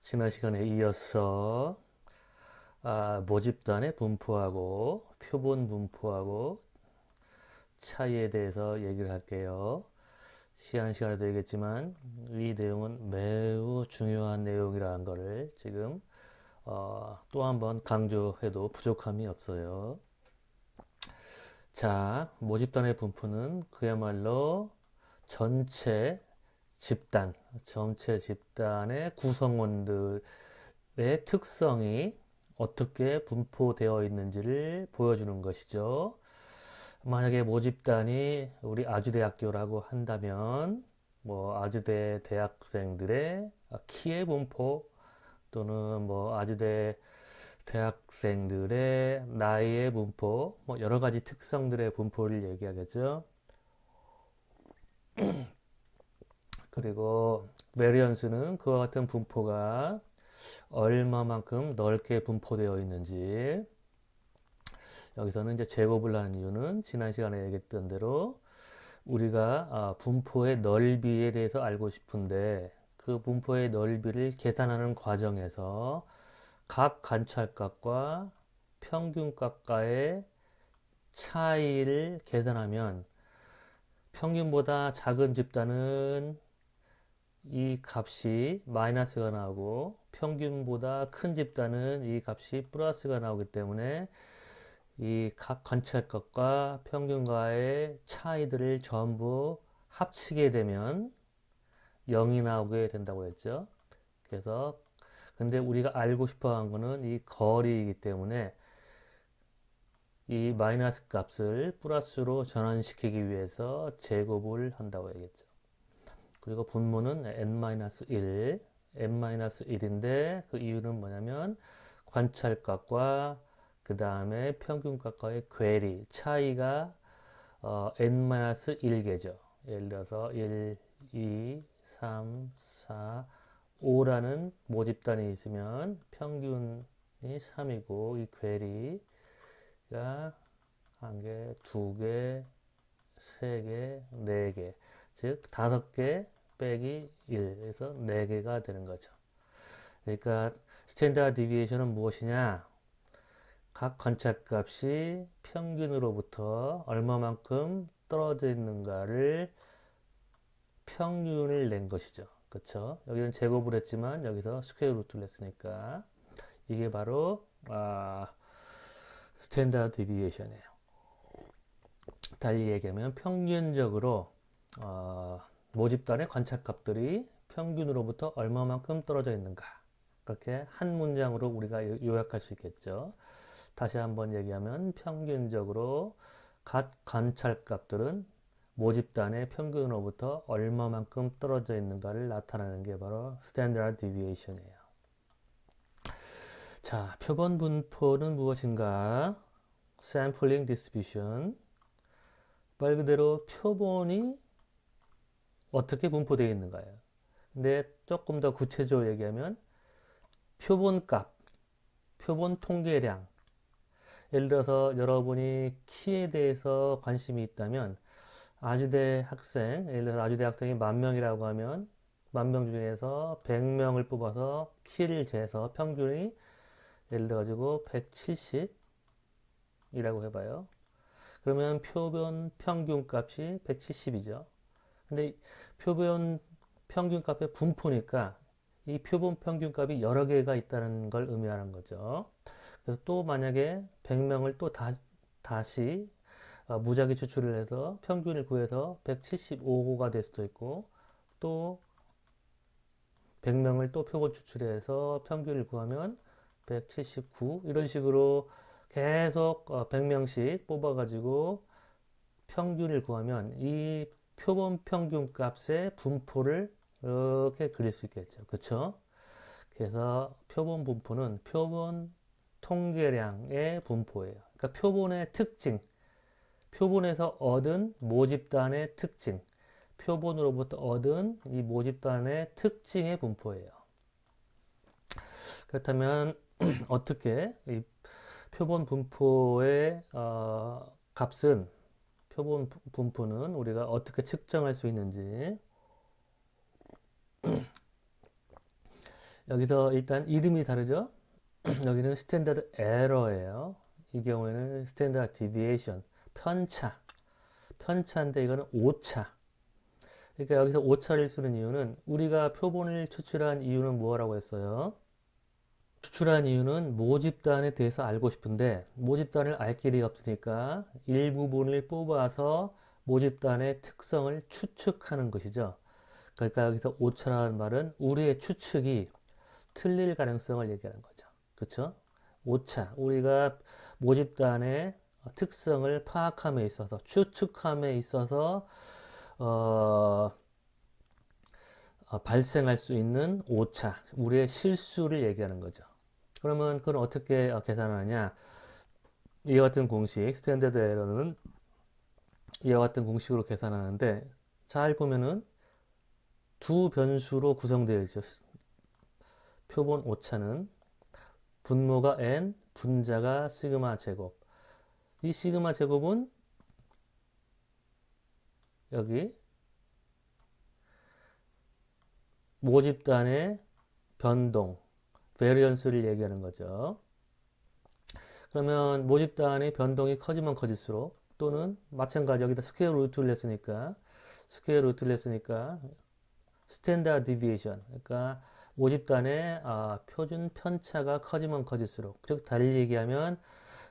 지난 시간에 이어서 모집단의 분포하고 표본 분포하고 차이에 대해서 얘기를 할게요. 시간에도 얘기했지만 이 내용은 매우 중요한 내용이라는 것을 지금 또 한번 강조해도 부족함이 없어요. 자, 모집단의 분포는 그야말로 전체 전체 집단의 구성원들의 특성이 어떻게 분포되어 있는지를 보여주는 것이죠. 만약에 모집단이 우리 아주대학교라고 한다면, 아주대 대학생들의 키의 분포 또는 아주대 대학생들의 나이의 분포, 여러 가지 특성들의 분포를 얘기하겠죠. 그리고 베리언스는 그와 같은 분포가 얼마만큼 넓게 분포되어 있는지, 여기서는 이제 제곱을 하는 이유는 지난 시간에 얘기했던 대로 우리가 분포의 넓이에 대해서 알고 싶은데, 그 분포의 넓이를 계산하는 과정에서 각 관찰값과 평균값과의 차이를 계산하면 평균보다 작은 집단은 이 값이 마이너스가 나오고 평균보다 큰 집단은 이 값이 플러스가 나오기 때문에 이 각 관찰값과 평균과의 차이들을 전부 합치게 되면 0이 나오게 된다고 했죠. 그래서 근데 우리가 알고 싶어 한 거는 이 거리이기 때문에 이 마이너스 값을 플러스로 전환시키기 위해서 제곱을 한다고 얘기했죠. 그리고 분모는 n-1, n-1인데 그 이유는 뭐냐면 관찰값과 그 다음에 평균값과의 괴리, 차이가 n-1개죠. 예를 들어서 1, 2, 3, 4, 5라는 모집단이 있으면 평균이 3이고 이 괴리가 한 개, 두 개, 세 개, 네 개. 즉, 5개 빼기 1. 에서 4개가 되는 거죠. 그러니까, 스탠다드 디비에이션은 무엇이냐? 각 관찰값이 평균으로부터 얼마만큼 떨어져 있는가를 평균을 낸 것이죠. 그쵸? 여기는 제곱을 했지만, 여기서 스퀘어 루트를 했으니까, 이게 바로, 스탠다드 디비에이션이에요. 달리 얘기하면 평균적으로 모집단의 관찰값들이 평균으로부터 얼마만큼 떨어져 있는가, 그렇게 한 문장으로 우리가 요약할 수 있겠죠. 다시 한번 얘기하면 평균적으로 각 관찰값들은 모집단의 평균으로부터 얼마만큼 떨어져 있는가를 나타내는 게 바로 스탠다드 디비에이션이에요. 자, 표본 분포는 무엇인가? 샘플링 디스트리뷰션, 말 그대로 표본이 어떻게 분포되어 있는가요? 근데 조금 더 구체적으로 얘기하면 표본값, 표본 통계량. 예를 들어서 여러분이 키에 대해서 관심이 있다면 아주대 학생, 예를 들어서 아주대 학생이 10,000명이라고 하면 10,000명 중에서 100명을 뽑아서 키를 재서 평균이 예를 들어 가지고 170이라고 해봐요. 그러면 표본 평균값이 170이죠. 근데 표본 평균값의 분포니까 이 표본 평균값이 여러 개가 있다는 걸 의미하는 거죠. 그래서 또 만약에 100명을 또 다시 무작위 추출을 해서 평균을 구해서 175가 될 수도 있고, 또 100명을 또 표본 추출해서 평균을 구하면 179, 이런 식으로 계속 100명씩 뽑아가지고 평균을 구하면 이 표본 평균 값의 분포를 이렇게 그릴 수 있겠죠. 그쵸? 그래서 표본 분포는 표본 통계량의 분포예요. 그러니까 표본의 특징, 표본에서 얻은 모집단의 특징, 표본으로부터 얻은 이 모집단의 특징의 분포예요. 그렇다면 어떻게 이 표본 분포의 값은, 표본 분포는 우리가 어떻게 측정할 수 있는지, 여기서 일단 이름이 다르죠? 여기는 스탠다드 에러예요. 이 경우에는 스탠다드 디비에이션, 편차. 편차인데 이거는 오차. 그러니까 여기서 오차를 쓰는 이유는 우리가 표본을 추출한 이유는 뭐라고 했어요? 추출한 이유는 모집단에 대해서 알고 싶은데 모집단을 알 길이 없으니까 일부분을 뽑아서 모집단의 특성을 추측하는 것이죠. 그러니까 여기서 오차라는 말은 우리의 추측이 틀릴 가능성을 얘기하는 거죠. 그렇죠? 오차, 우리가 모집단의 특성을 파악함에 있어서 추측함에 있어서 어, 발생할 수 있는 오차, 우리의 실수를 얘기하는 거죠. 그러면 그건 어떻게 계산하느냐? 이와 같은 공식, 스탠다드 에러는 이와 같은 공식으로 계산하는데 잘 보면은 두 변수로 구성되어 있죠. 표본 오차는 분모가 n, 분자가 시그마 제곱. 이 시그마 제곱은 여기 모집단의 변동, 베리언스를 얘기하는 거죠. 그러면 모집단의 변동이 커지면 커질수록 또는 마찬가지 여기다 스퀘어 루트를 냈으니까 스탠다드 디비에이션, 그러니까 모집단의 표준 편차가 커지면 커질수록, 즉 달리 얘기하면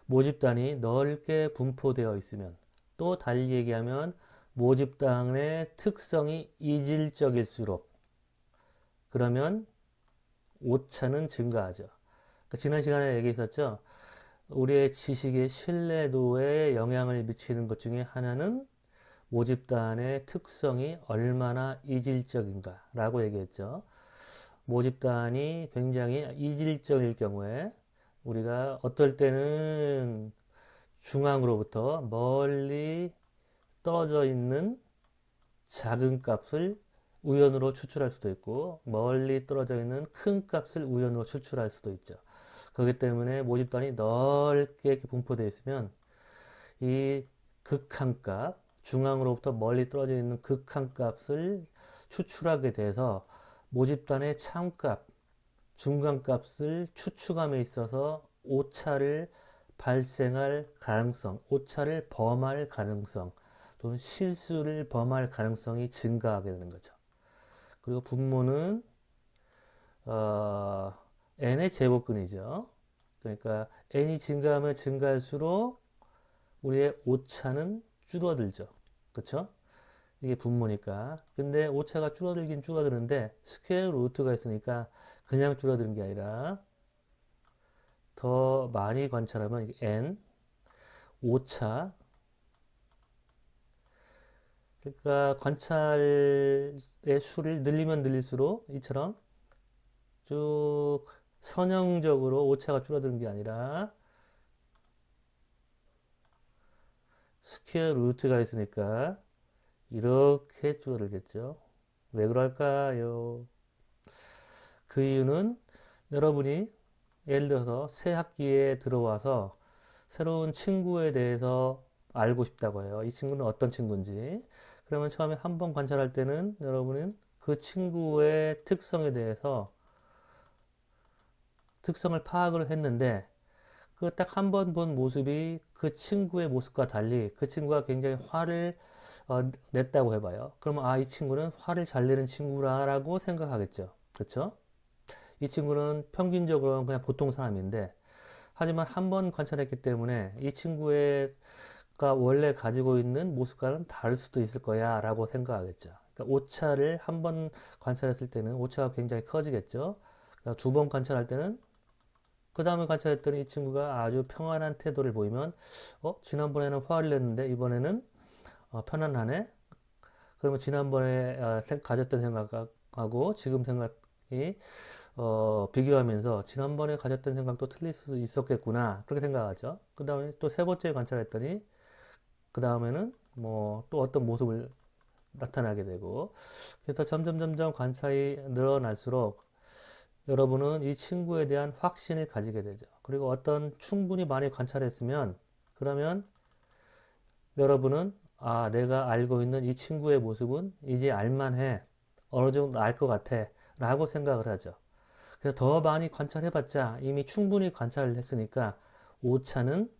모집단이 넓게 분포되어 있으면, 또 달리 얘기하면 모집단의 특성이 이질적일수록, 그러면 오차는 증가하죠. 그러니까 지난 시간에 얘기했었죠. 우리의 지식의 신뢰도에 영향을 미치는 것 중에 하나는 모집단의 특성이 얼마나 이질적인가 라고 얘기했죠. 모집단이 굉장히 이질적일 경우에 우리가 어떨 때는 중앙으로부터 멀리 떨어져 있는 작은 값을 우연으로 추출할 수도 있고 멀리 떨어져 있는 큰 값을 우연으로 추출할 수도 있죠. 그렇기 때문에 모집단이 넓게 이렇게 분포되어 있으면 이 극한값, 중앙으로부터 멀리 떨어져 있는 극한값을 추출하게 돼서 모집단의 참값, 중간값을 추측함에 있어서 오차를 발생할 가능성, 오차를 범할 가능성, 또는 실수를 범할 가능성이 증가하게 되는 거죠. 그리고 분모는 n의 제곱근이죠. 그러니까 n이 증가하면 증가할수록 우리의 오차는 줄어들죠. 그렇죠? 이게 분모니까. 근데 오차가 줄어들긴 줄어드는데 스퀘어 루트가 있으니까 그냥 줄어드는 게 아니라 더 많이 관찰하면 n, 오차, 그러니까 관찰의 수를 늘리면 늘릴수록 이처럼 쭉 선형적으로 오차가 줄어드는 게 아니라 스퀘어 루트가 있으니까 이렇게 줄어들겠죠. 왜 그럴까요? 그 이유는 여러분이 예를 들어서 새 학기에 들어와서 새로운 친구에 대해서 알고 싶다고 해요. 이 친구는 어떤 친구인지. 그러면 처음에 한 번 관찰할 때는 여러분은 그 친구의 특성에 대해서 특성을 파악을 했는데 그 딱 한 번 본 모습이 그 친구의 모습과 달리 그 친구가 굉장히 화를 냈다고 해봐요. 그러면 이 친구는 화를 잘 내는 친구라고 생각하겠죠. 그렇죠? 이 친구는 평균적으로는 그냥 보통 사람인데 하지만 한 번 관찰했기 때문에 이 친구가 원래 가지고 있는 모습과는 다를 수도 있을 거야 라고 생각하겠죠. 그러니까 오차를 한 번 관찰했을 때는 오차가 굉장히 커지겠죠. 그러니까 두 번 관찰할 때는 그 다음에 관찰했더니 이 친구가 아주 평안한 태도를 보이면 지난번에는 화를 냈는데 이번에는 편안하네. 그러면 지난번에 가졌던 생각하고 지금 생각이 비교하면서 지난번에 가졌던 생각도 틀릴 수 있었겠구나 그렇게 생각하죠. 그 다음에 또 세 번째 관찰했더니 그 다음에는 뭐 또 어떤 모습을 나타나게 되고 그래서 점점 관찰이 늘어날수록 여러분은 이 친구에 대한 확신을 가지게 되죠. 그리고 어떤 충분히 많이 관찰했으면 그러면 여러분은 내가 알고 있는 이 친구의 모습은 이제 알만해. 어느 정도 알 것 같아. 라고 생각을 하죠. 그래서 더 많이 관찰해봤자 이미 충분히 관찰을 했으니까 오차는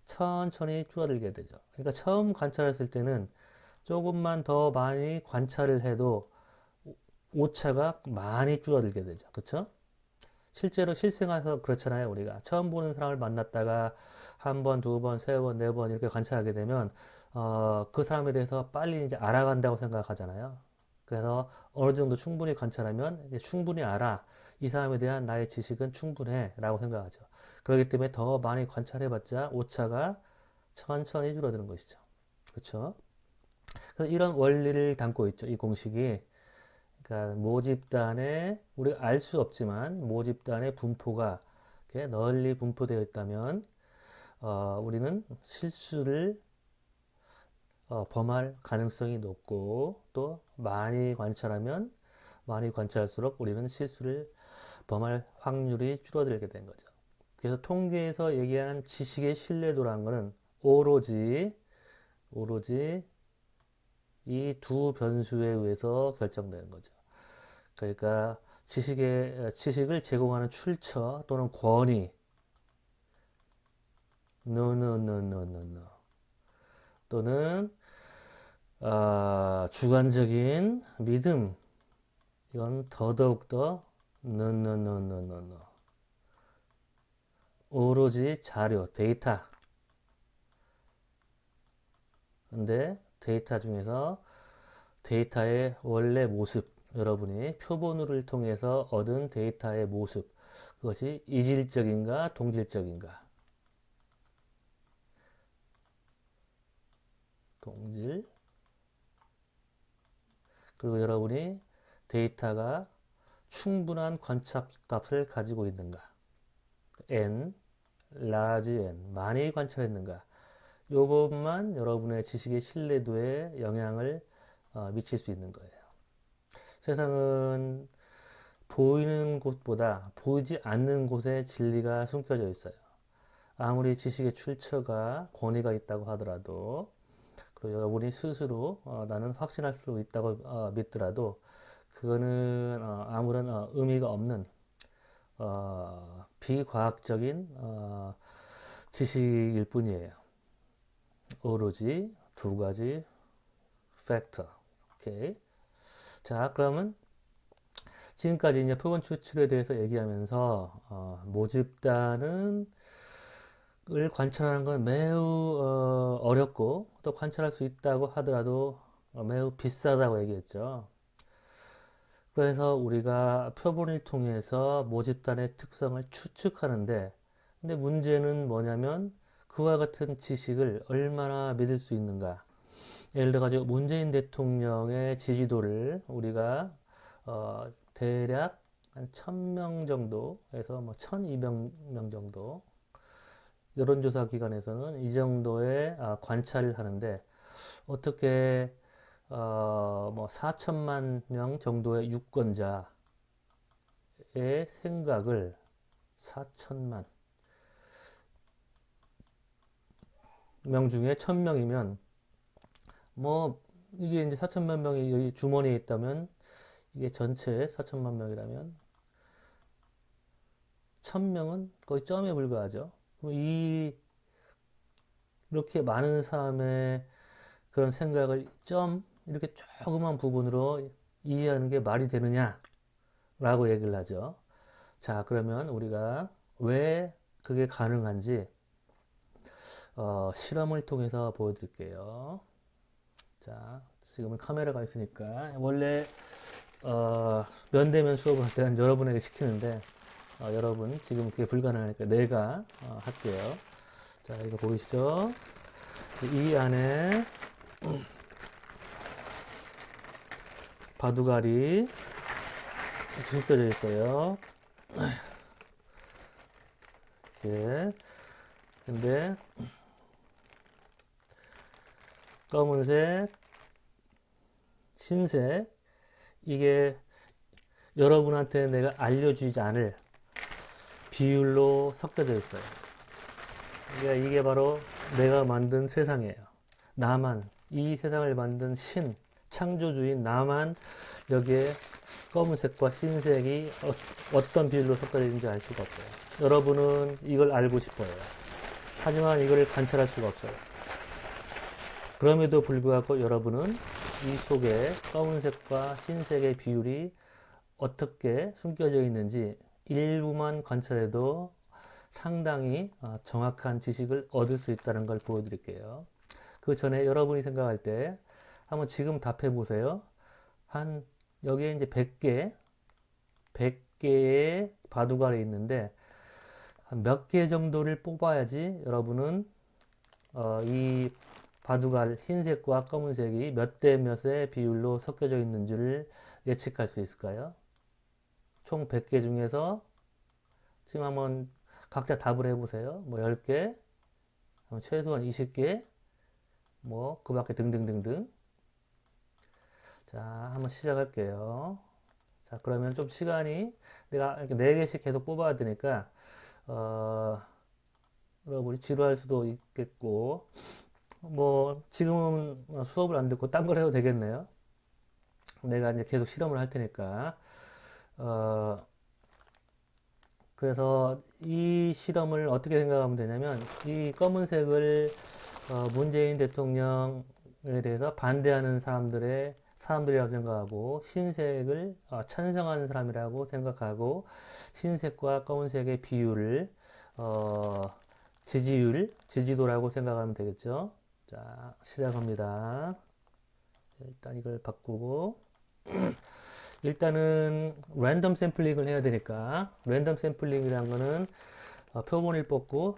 천천히 줄어들게 되죠. 그러니까 처음 관찰했을 때는 조금만 더 많이 관찰을 해도 오차가 많이 줄어들게 되죠. 그렇죠? 실제로 실생활에서 그렇잖아요. 우리가 처음 보는 사람을 만났다가 한 번, 두 번, 세 번, 네 번 이렇게 관찰하게 되면 그 사람에 대해서 빨리 이제 알아간다고 생각하잖아요. 그래서 어느 정도 충분히 관찰하면 이제 충분히 알아. 이 사람에 대한 나의 지식은 충분해 라고 생각하죠. 그렇기 때문에 더 많이 관찰해봤자 오차가 천천히 줄어드는 것이죠. 그렇죠? 그래서 이런 원리를 담고 있죠. 이 공식이. 그러니까 모집단에 우리가 알 수 없지만 모집단의 분포가 이렇게 널리 분포되어 있다면 우리는 실수를 범할 가능성이 높고 또 많이 관찰하면 많이 관찰할수록 우리는 실수를 범할 확률이 줄어들게 된 거죠. 그래서 통계에서 얘기하는 지식의 신뢰도라는 것은 오로지 이 두 변수에 의해서 결정되는 거죠. 그러니까 지식을 제공하는 출처 또는 권위, no. 또는 주관적인 믿음, 이건 더더욱더 no. 오로지 자료, 데이터. 근데 데이터 중에서 데이터의 원래 모습, 여러분이 표본을 통해서 얻은 데이터의 모습, 그것이 이질적인가 동질적인가? 동질. 그리고 여러분이 데이터가 충분한 관찰값을 가지고 있는가? N, large N, 많이 관찰했는가? 이것만 여러분의 지식의 신뢰도에 영향을 미칠 수 있는 거예요. 세상은 보이는 곳보다 보이지 않는 곳에 진리가 숨겨져 있어요. 아무리 지식의 출처가 권위가 있다고 하더라도 그리고 여러분이 스스로 나는 확신할 수 있다고 믿더라도 그거는 아무런 의미가 없는 비과학적인 지식일 뿐이에요. 오로지 두 가지 팩터. 오케이. 자, 그러면 지금까지 이제 표본 추출에 대해서 얘기하면서 모집단은 을 관찰하는 건 매우 어렵고 또 관찰할 수 있다고 하더라도 매우 비싸다고 얘기했죠. 그래서 우리가 표본을 통해서 모집단의 특성을 추측하는데 근데 문제는 뭐냐면 그와 같은 지식을 얼마나 믿을 수 있는가. 예를 들어 문재인 대통령의 지지도를 우리가 대략 한 1000명 정도에서 뭐 1200명 정도 여론조사 기관에서는 이 정도의 관찰을 하는데 어떻게 뭐 4천만 명 정도의 유권자의 생각을 4천만 명 중에 1000명이면 뭐 이게 이제 4천만 명이 여기 주머니에 있다면 이게 전체 4천만 명이라면 1000명은 거의 점에 불과하죠. 이렇게 많은 사람의 그런 생각을 이렇게 조그만 부분으로 이해하는 게 말이 되느냐 라고 얘기를 하죠. 자, 그러면 우리가 왜 그게 가능한지 실험을 통해서 보여드릴게요. 자, 지금은 카메라가 있으니까 원래 면대면 수업을 할 때는 여러분에게 시키는데 여러분 지금 그게 불가능하니까 내가 할게요. 자, 이거 보이시죠? 이 안에 바둑알이 숨겨져 있어요. 이렇게. 근데 검은색, 흰색, 이게 여러분한테 내가 알려주지 않을 비율로 섞여져 있어요. 그러니까 이게 바로 내가 만든 세상이에요. 나만, 이 세상을 만든 창조주인 나만 여기에 검은색과 흰색이 어떤 비율로 섞어져 있는지 알 수가 없어요. 여러분은 이걸 알고 싶어요. 하지만 이걸 관찰할 수가 없어요. 그럼에도 불구하고 여러분은 이 속에 검은색과 흰색의 비율이 어떻게 숨겨져 있는지 일부만 관찰해도 상당히 정확한 지식을 얻을 수 있다는 걸 보여드릴게요. 그 전에 여러분이 생각할 때 한번 지금 답해 보세요. 여기에 이제 100개의 바둑알이 있는데 한 몇 개 정도를 뽑아야지 여러분은 이 바둑알 흰색과 검은색이 몇 대 몇의 비율로 섞여져 있는지를 예측할 수 있을까요? 총 100개 중에서 지금 한번 각자 답을 해보세요. 뭐 10개, 최소한 20개, 뭐 그 밖에 등등등등. 자, 한번 시작할게요. 자, 그러면 좀 시간이 내가 이렇게 4개씩 계속 뽑아야 되니까 여러분이 지루할 수도 있겠고 뭐 지금은 수업을 안 듣고 딴 걸 해도 되겠네요. 내가 이제 계속 실험을 할 테니까 그래서 이 실험을 어떻게 생각하면 되냐면 이 검은색을 문재인 대통령에 대해서 반대하는 사람들이라고 생각하고 흰색을 찬성하는 사람이라고 생각하고 흰색과 검은색의 비율을 지지도라고 생각하면 되겠죠. 자, 시작합니다. 일단 이걸 바꾸고 일단은 랜덤 샘플링을 해야 되니까 랜덤 샘플링이라는 거는 표본을 뽑고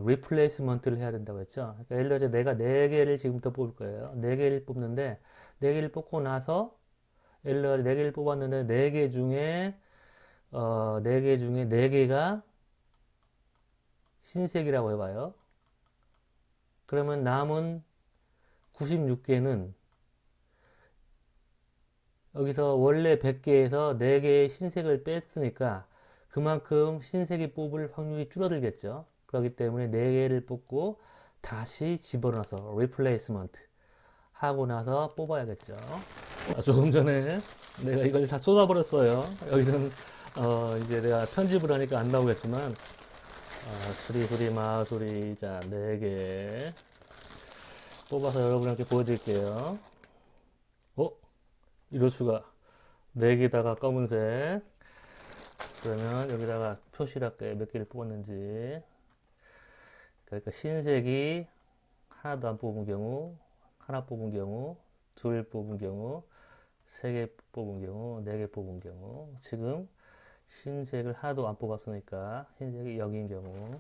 리플레이스먼트를 해야 된다고 했죠. 그러니까 예를 들어서 내가 4개를 지금부터 뽑을 거예요. 4개를 뽑는데 4개를 뽑고 나서 예를 들어 4개를 뽑았는데 4개 중에 4개 중에 4개가 흰색이라고 해봐요. 그러면 남은 96개는 여기서 원래 100개에서 4개의 흰색을 뺐으니까 그만큼 흰색이 뽑을 확률이 줄어들겠죠. 그렇기 때문에 4개를 뽑고 다시 집어넣어서 replacement 하고 나서 뽑아야겠죠. 조금 전에 내가 이걸 다 쏟아버렸어요. 여기는 이제 내가 편집을 하니까 안 나오겠지만 수리 마수리 자 4개 뽑아서 여러분께 보여드릴게요. 이럴 수가 4개다가 검은색 그러면 여기다가 표시를 할게 몇 개를 뽑았는지. 그러니까 흰색이 하나도 안 뽑은 경우, 하나 뽑은 경우, 둘 뽑은 경우, 3개 뽑은 경우, 4개 뽑은 경우. 지금 흰색을 하나도 안 뽑았으니까 흰색이 여기인 경우.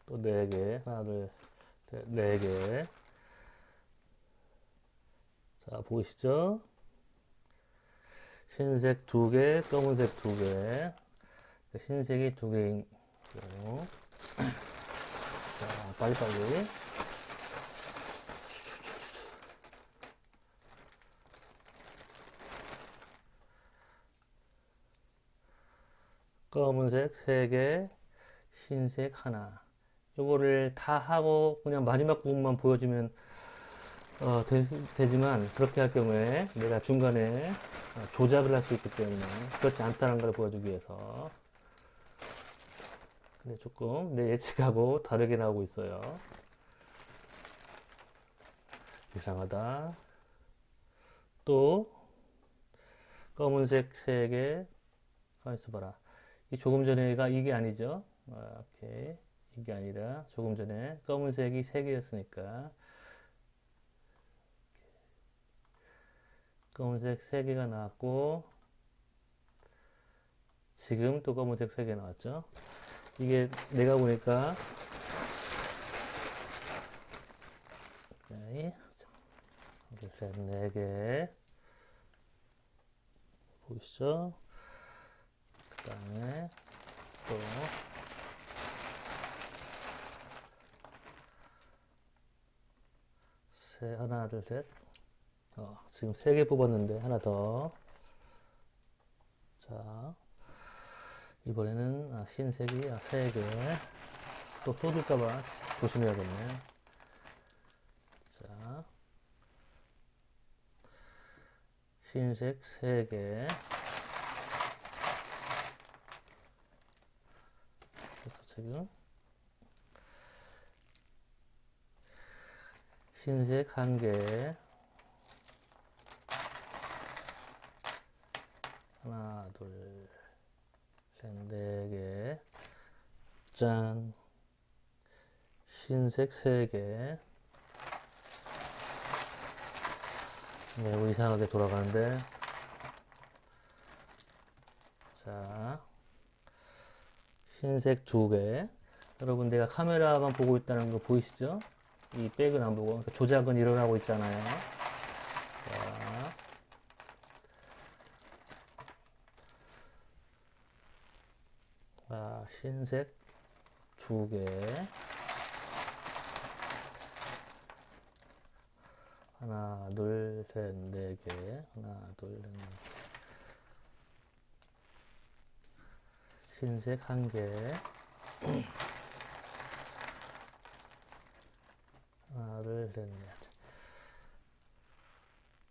또 4개, 하나, 둘, 셋, 4개. 자, 보이시죠? 흰색 2개, 검은색 2개. 흰색이 2개인 경우. 자, 빨리빨리. 검은색 3개, 흰색 하나. 요거를 다 하고 그냥 마지막 부분만 보여주면 되지만 그렇게 할 경우에 내가 중간에 조작을 할 수 있기 때문에 그렇지 않다는 걸 보여주기 위해서. 근데 조금 내 예측하고 다르게 나오고 있어요. 이상하다. 또 검은색 3개. 가만 있어봐라. 이 조금 전에가 이게 아니죠. 오케이. 이게 아니라 조금 전에 검은색이 3개였으니까 검은색 3개가 나왔고 지금 또 검은색 3개 나왔죠. 이게 내가 보니까 둘, 셋, 4개 보이시죠? 그 다음에 또 하나, 둘, 셋. 지금 3개 뽑았는데 하나 더. 자, 이번에는 흰색이 3개. 또 쏟을까봐 조심해야겠네. 자, 흰색 3개. 그래서 지금 흰색 1개. 하나, 둘, 셋, 4개. 짠. 흰색 3개. 매우 이상하게 돌아가는데. 자, 흰색 2개. 여러분, 내가 카메라만 보고 있다는 거 보이시죠? 이 백은 안 보고. 그러니까 조작은 일어나고 있잖아요. 자, 흰색 2개. 하나, 둘, 셋, 4개. 하나, 둘, 셋, 4개. 흰색 1개. 하나, 둘, 셋, 넷.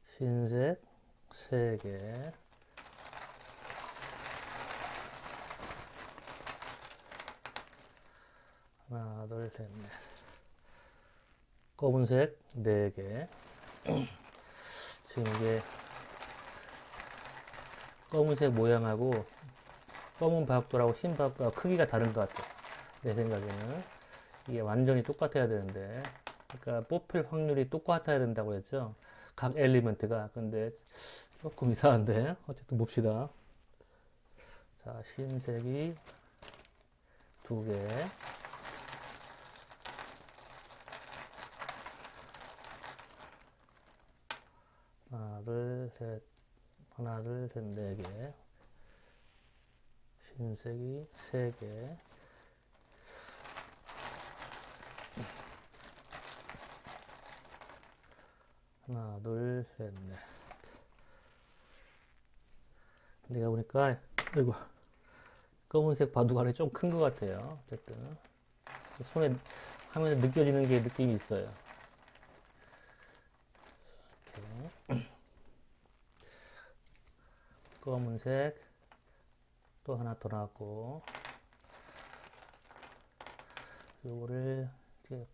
흰색 3개. 하나, 둘, 셋, 넷. 검은색 4개. 지금 이게 검은색 모양하고 검은 박도라고 흰 박도하고 크기가 다른 것 같아요. 내 생각에는. 이게 완전히 똑같아야 되는데. 그러니까 뽑힐 확률이 똑같아야 된다고 했죠. 각 엘리먼트가. 근데 조금 이상한데. 어쨌든 봅시다. 자, 흰색이 2개. 하나, 둘, 셋. 하나, 둘, 셋, 4개. 흰색이 3개. 하나, 둘, 셋, 넷. 내가 보니까, 이거, 검은색 바둑알이 좀 큰 것 같아요. 어쨌든. 손에 하면서 느껴지는 게 느낌이 있어요. 이렇게. 검은색, 또 하나 더 나왔고, 요거를, 이렇게,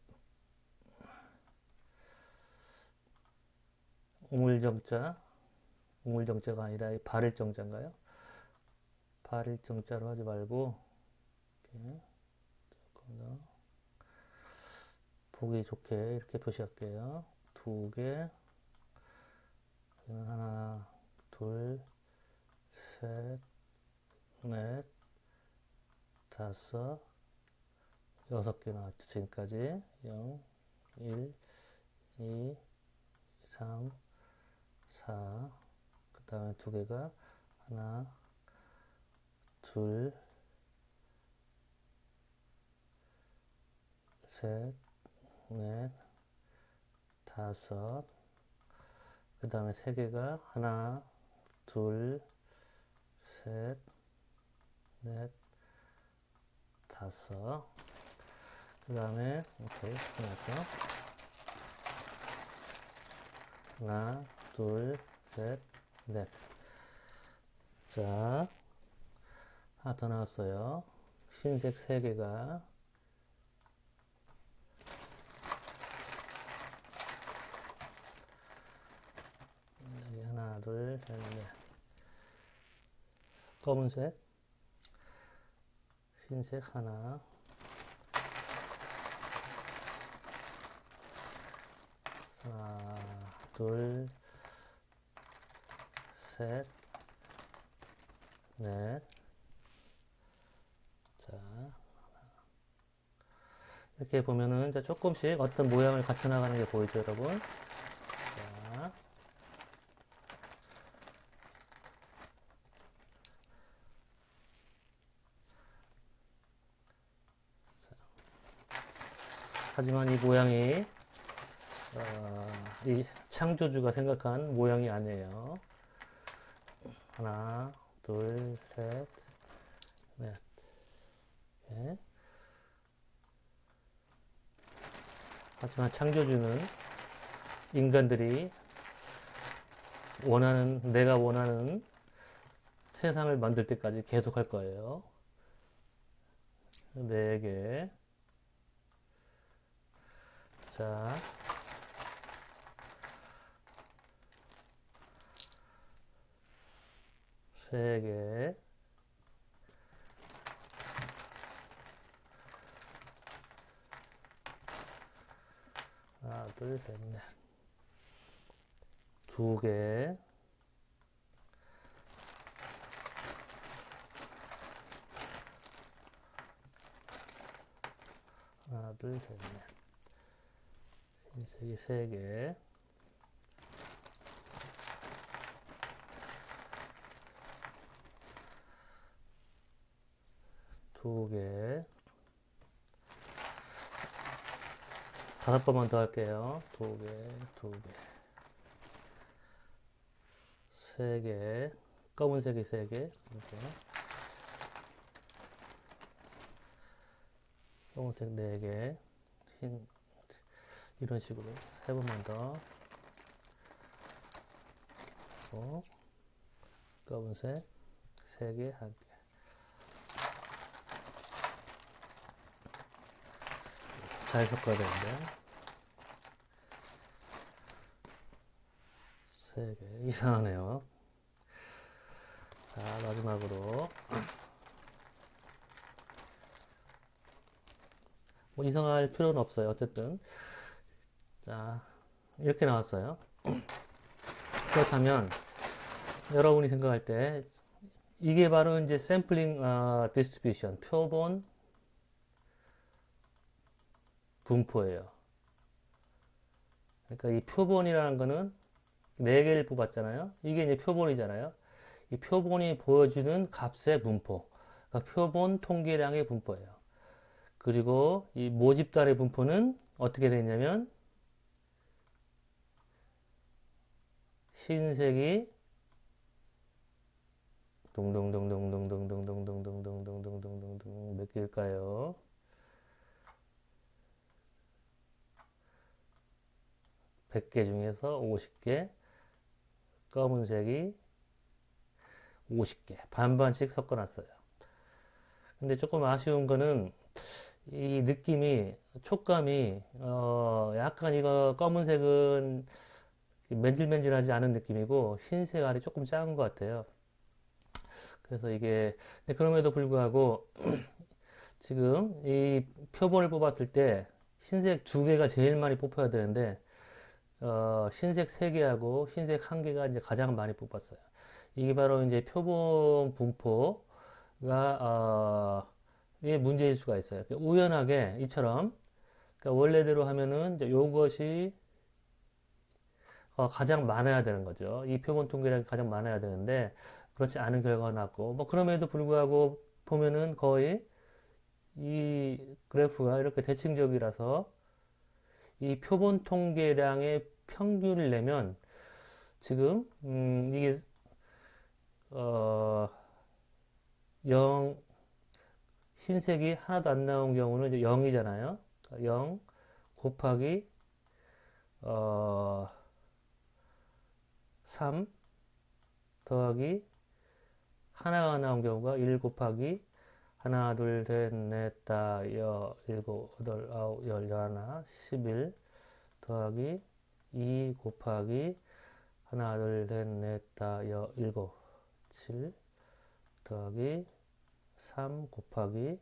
우물정자가 아니라 발을정자인가요? 발을정자로 하지 말고 이렇게 조금 더 보기 좋게 이렇게 표시할게요. 2개. 하나, 둘, 셋, 넷, 5, 6개 나왔죠. 지금까지 0, 1, 2, 3, 4. 그 다음에 2개가 하나, 둘, 셋, 넷, 5. 그 다음에 3개가 하나, 둘, 셋, 넷, 5. 그 다음에 오케이 끝났죠. 하나, 둘, 셋, 넷. 자, 하나 더 나왔어요. 흰색 3개가 여기 하나, 둘, 셋, 넷. 검은색 흰색 하나, 하나, 둘, 셋, 넷. 자, 이렇게 보면은 이제 조금씩 어떤 모양을 갖춰 나가는 게 보이죠, 여러분? 자, 하지만 이 모양이 이 창조주가 생각한 모양이 아니에요. 하나, 둘, 셋, 넷. 네. 하지만 창조주는 인간들이 내가 원하는 세상을 만들 때까지 계속 할 거예요. 4개. 자, 세 개. 하나, 둘, 셋, 넷. 2개. 하나, 둘, 셋, 넷. 흰색이 3개. 두 개. 5번만 더 할게요. 2개, 2개. 3개. 검은색이 3개. 이렇게. 검은색 4개. 이런 식으로 3번만 더. 검은색 3개, 1개. 잘 섞어야 되는데. 3개. 이상하네요. 자, 마지막으로. 뭐 이상할 필요는 없어요. 어쨌든. 자, 이렇게 나왔어요. 그렇다면, 여러분이 생각할 때, 이게 바로 이제 샘플링 디스트리뷰션, 표본 분포예요. 그러니까 이 표본이라는 거는 4개를 뽑았잖아요. 이게 이제 표본이잖아요. 이 표본이 보여주는 값의 분포. 그러니까 표본 통계량의 분포예요. 그리고 이 모집단의 분포는 어떻게 되냐면 흰색이 동동동동동동동동동동동동동동동동동동 몇 개일까요? 100개 중에서 50개, 검은색이 50개, 반반씩 섞어놨어요. 근데 조금 아쉬운 거는 이 느낌이, 촉감이, 약간 이거 검은색은 맨질맨질하지 않은 느낌이고, 흰색 알이 조금 작은 것 같아요. 그래서 이게, 근데 그럼에도 불구하고, 지금 이 표본을 뽑았을 때, 흰색 2개가 제일 많이 뽑혀야 되는데, 흰색 3개하고 흰색 1개가 이제 가장 많이 뽑았어요. 이게 바로 이제 표본 분포가, 이게 문제일 수가 있어요. 우연하게 이처럼, 그러니까 원래대로 하면은 이제 요것이 가장 많아야 되는 거죠. 이 표본 통계량이 가장 많아야 되는데, 그렇지 않은 결과가 났고, 뭐, 그럼에도 불구하고 보면은 거의 이 그래프가 이렇게 대칭적이라서 이 표본 통계량의 평균을 내면 지금 이게 0 흰색이 하나도 안 나온 경우는 이제 0이잖아요. 0 곱하기 3 더하기 하나가 나온 경우가 1 곱하기 하나, 둘, 셋, 넷, 다, 여, 일곱, 여덟, 아홉, 열, 열하나, 11 더하기 2 곱하기 하나, 둘, 셋, 넷, 다, 여, 일곱, 7 더하기 3 곱하기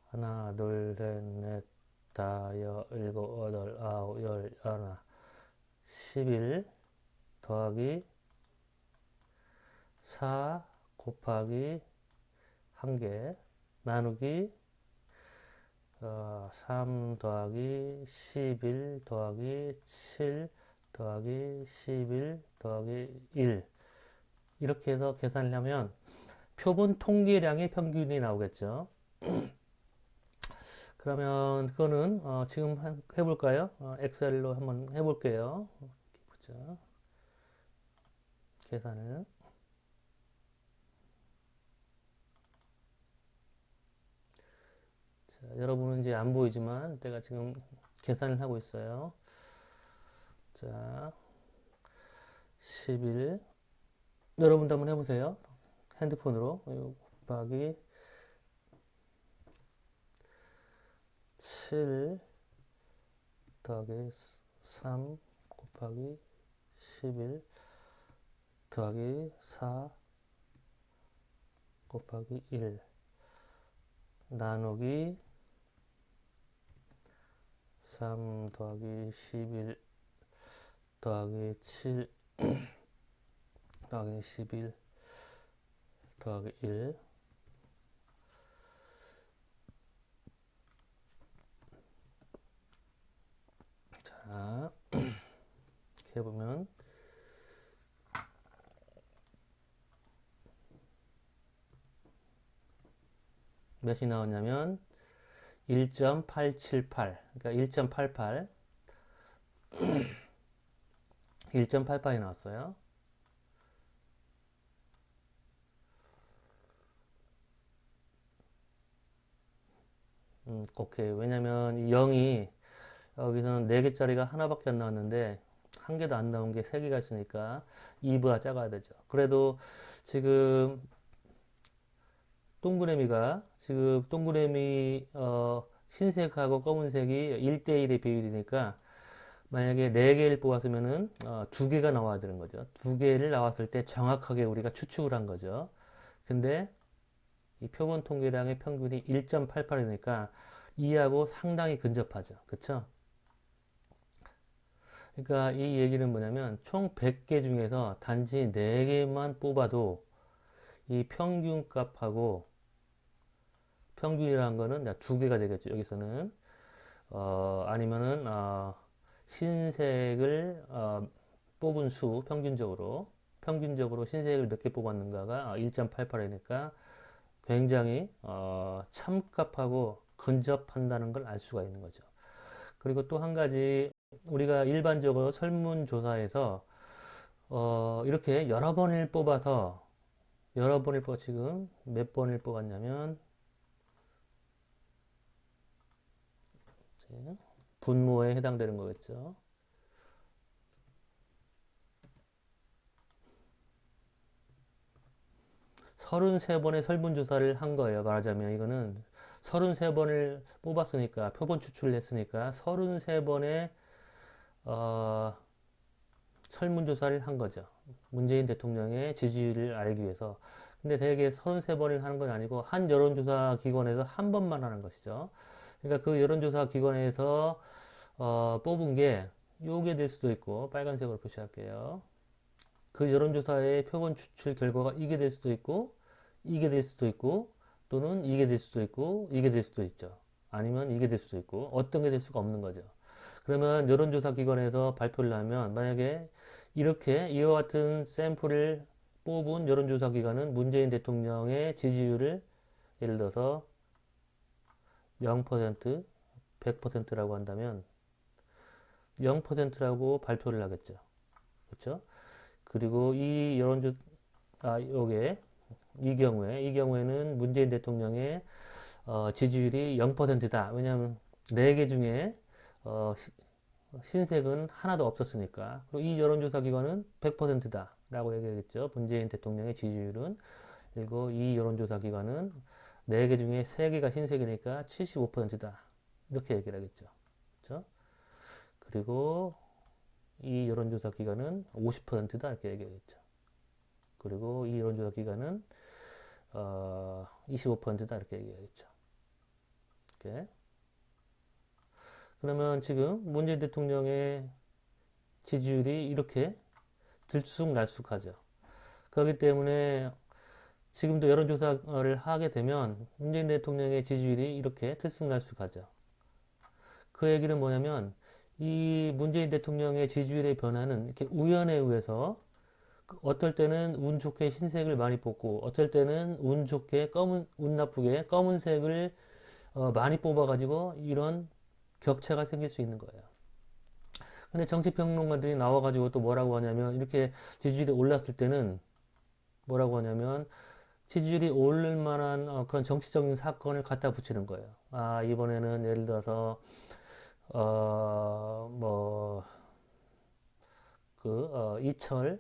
하나, 둘, 셋, 넷, 다, 여, 일곱, 여덟, 아홉, 열, 열하나, 11 더하기 4 곱하기 1개 나누기 3 더하기 11 더하기 7 더하기 11 더하기 1 이렇게 해서 계산을 하면 표본 통계량의 평균이 나오겠죠. 그러면 그거는 지금 해볼까요? 엑셀로 한번 해볼게요. 보자. 계산을. 자, 여러분은 이제 안 보이지만 내가 지금 계산을 하고 있어요. 자, 11 여러분도 한번 해보세요. 핸드폰으로 곱하기 7 더하기 3 곱하기 11 더하기 4 곱하기 1 나누기 3 더하기 11 더하기 7 더하기 11 더하기 1 자, 이렇게 해보면 몇이 나왔냐면 1.878 그러니까 1.88 1.88이 나왔어요. 오케이. 왜냐면 이 0이 여기서는 4개짜리가 하나밖에 안 나왔는데 한 개도 안 나온 게 3개가 있으니까 2보다 작아야 되죠. 그래도 지금 동그라미 흰색하고 검은색이 1대1의 비율이니까 만약에 4개를 뽑았으면은 2개가 나와야 되는 거죠. 2개를 나왔을 때 정확하게 우리가 추측을 한 거죠. 근데 이 표본 통계량의 평균이 1.88이니까 2하고 상당히 근접하죠. 그쵸? 그러니까 이 얘기는 뭐냐면 총 100개 중에서 단지 4개만 뽑아도 이 평균값하고 평균이라는 거는 2개가 되겠죠. 여기서는 아니면은 흰색을 뽑은 수 평균적으로 흰색을 몇 개 뽑았는가가 1.88이니까 굉장히 참값하고 근접한다는 걸 알 수가 있는 거죠. 그리고 또 한 가지 우리가 일반적으로 설문조사에서 이렇게 여러 번을 뽑아서 지금 몇 번을 뽑았냐면 분모에 해당되는 거겠죠. 33번의 설문조사를 한 거예요. 말하자면 이거는 33번을 뽑았으니까 표본 추출을 했으니까 33번의 설문조사를 한 거죠. 문재인 대통령의 지지율을 알기 위해서. 근데 대개 33번을 하는 건 아니고 한 여론조사 기관에서 한 번만 하는 것이죠. 그러니까 그 여론조사 기관에서 뽑은 게 요게 될 수도 있고 빨간색으로 표시할게요. 그 여론조사의 표본 추출 결과가 이게 될 수도 있고 이게 될 수도 있고 또는 이게 될 수도 있고 이게 될 수도 있죠. 아니면 이게 될 수도 있고 어떤 게 될 수가 없는 거죠. 그러면 여론조사 기관에서 발표를 하면 만약에 이렇게 이와 같은 샘플을 뽑은 여론조사 기관은 문재인 대통령의 지지율을 예를 들어서 0%, 100%라고 한다면 0%라고 발표를 하겠죠. 그렇죠? 그리고 이 이 경우에는 문재인 대통령의 지지율이 0%다. 왜냐하면 4개 중에 흰색은 하나도 없었으니까. 그리고 이 여론조사 기관은 100%다. 라고 얘기하겠죠. 문재인 대통령의 지지율은. 그리고 이 여론조사 기관은 4개 중에 3개가 흰색이니까 75%다. 이렇게 얘기를 하겠죠. 그렇죠? 그리고 이 여론조사 기관은 50%다. 이렇게 얘기하겠죠. 그리고 이 여론조사 기관은 25%다. 이렇게 얘기하겠죠. 이렇게. 그러면 지금 문재인 대통령의 지지율이 이렇게 들쑥날쑥하죠. 그렇기 때문에 지금도 여론조사를 하게 되면 문재인 대통령의 지지율이 이렇게 들쑥날쑥하죠. 그 얘기는 뭐냐면 이 문재인 대통령의 지지율의 변화는 이렇게 우연에 의해서 어떨 때는 운 좋게 흰색을 많이 뽑고 어떨 때는 운 나쁘게 검은색을 많이 뽑아가지고 이런 격차가 생길 수 있는 거예요. 근데 정치평론가들이 나와가지고 또 뭐라고 하냐면 이렇게 지지율이 올랐을 때는 뭐라고 하냐면 지지율이 오를 만한 그런 정치적인 사건을 갖다 붙이는 거예요. 아, 이번에는 예를 들어서 이철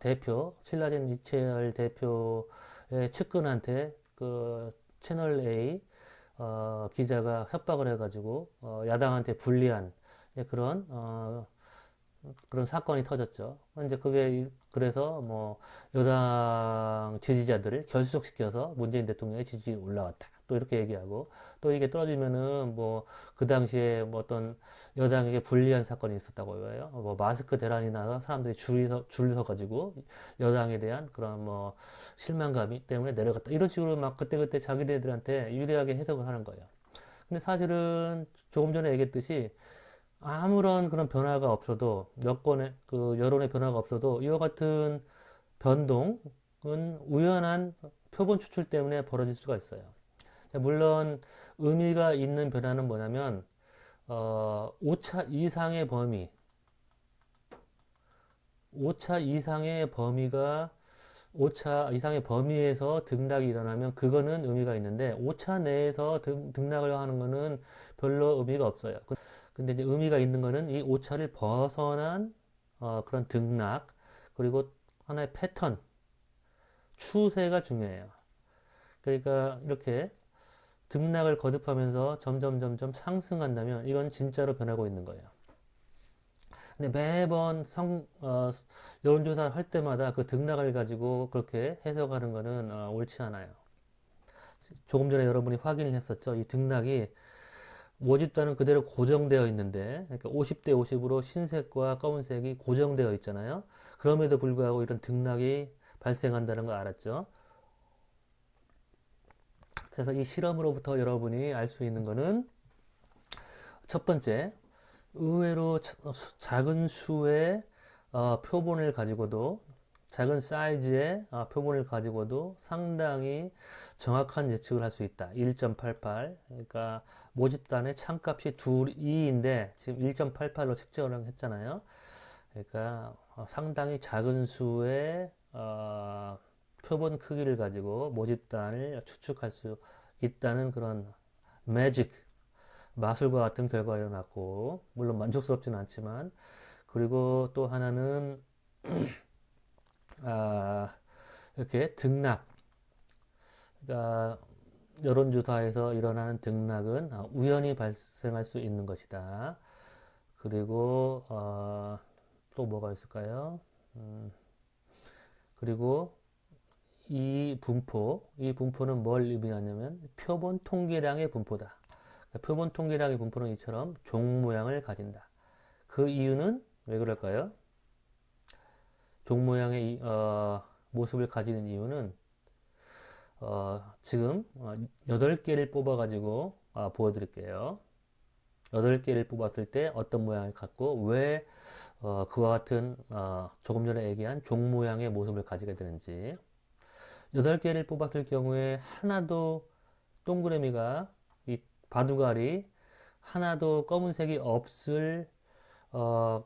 대표, 신라젠 이채열 대표의 측근한테 그 채널 A 기자가 협박을 해가지고 야당한테 불리한 그런 그런 사건이 터졌죠. 이제 그게 그래서 뭐 여당 지지자들을 결속시켜서 문재인 대통령의 지지율이 올라왔다. 또 이렇게 얘기하고 또 이게 떨어지면은 뭐 그 당시에 뭐 어떤 여당에게 불리한 사건이 있었다고 해요. 뭐 마스크 대란이 나서 사람들이 줄 서가지고 여당에 대한 그런 뭐 실망감이 때문에 내려갔다. 이런 식으로 막 그때그때 자기네들한테 유리하게 해석을 하는 거예요. 근데 사실은 조금 전에 얘기했듯이 아무런 그런 변화가 없어도 여권의 그 여론의 변화가 없어도 이와 같은 변동은 우연한 표본 추출 때문에 벌어질 수가 있어요. 물론 의미가 있는 변화는 뭐냐면 오차 이상의 범위, 오차 이상의 범위가 오차 이상의 범위에서 등락이 일어나면 그거는 의미가 있는데 오차 내에서 등락을 하는 거는 별로 의미가 없어요. 근데 이제 의미가 있는 거는 이 오차를 벗어난 그런 등락 그리고 하나의 패턴, 추세가 중요해요. 그러니까 이렇게 등락을 거듭하면서 점점 상승한다면 이건 진짜로 변하고 있는 거예요. 근데 매번 여론조사를 할 때마다 그 등락을 가지고 그렇게 해석하는 거는 옳지 않아요. 조금 전에 여러분이 확인을 했었죠. 이 등락이 모집단은 그대로 고정되어 있는데, 그러니까 50대 50으로 흰색과 검은색이 고정되어 있잖아요. 그럼에도 불구하고 이런 등락이 발생한다는 거 알았죠? 그래서 이 실험으로부터 여러분이 알 수 있는 거는 첫 번째, 의외로 작은 수의 표본을 가지고도 작은 사이즈의 표본을 가지고도 상당히 정확한 예측을 할 수 있다. 1.88. 그러니까 모집단의 참값이 2인데 지금 1.88로 측정을 했잖아요. 그러니까 상당히 작은 수의 표본 크기를 가지고 모집단을 추측할 수 있다는 그런 매직, 마술과 같은 결과가 났고 물론 만족스럽지는 않지만 그리고 또 하나는 이렇게 등락, 그러니까 여론조사에서 일어나는 등락은 우연히 발생할 수 있는 것이다. 그리고 또 뭐가 있을까요? 그리고 이 분포는 뭘 의미하냐면 표본 통계량의 분포다. 표본 통계량의 분포는 이처럼 종 모양을 가진다. 그 이유는 왜 그럴까요? 종 모양의 모습을 가지는 이유는 지금 8개를 뽑아가지고 보여드릴게요. 8개를 뽑았을 때 어떤 모양을 갖고 왜 그와 같은 조금 전에 얘기한 종 모양의 모습을 가지게 되는지 8개를 뽑았을 경우에 하나도 동그라미가 이 바둑알이 하나도 검은색이 없을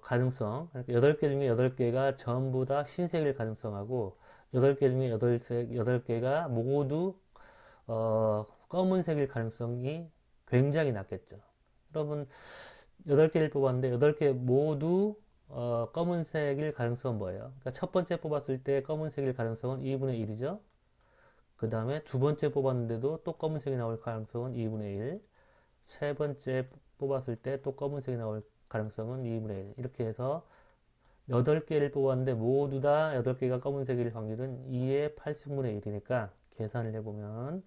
가능성, 그러니까 8개 중에 8개가 전부 다 흰색일 가능성하고 8개 중에 8개가 모두 검은색일 가능성이 굉장히 낮겠죠. 여러분 8개를 뽑았는데 8개 모두 검은색일 가능성은 뭐예요? 그러니까 첫 번째 뽑았을 때 검은색일 가능성은 2분의 1이죠. 그 다음에 두 번째 뽑았는데도 또 검은색이 나올 가능성은 2분의 1. 세 번째 뽑았을 때 또 검은색이 나올 가능성은 2분의 1. 이렇게 해서 8개를 뽑았는데 모두 다 8개가 검은색일 확률은 2의 80분의 1이니까 계산을 해보면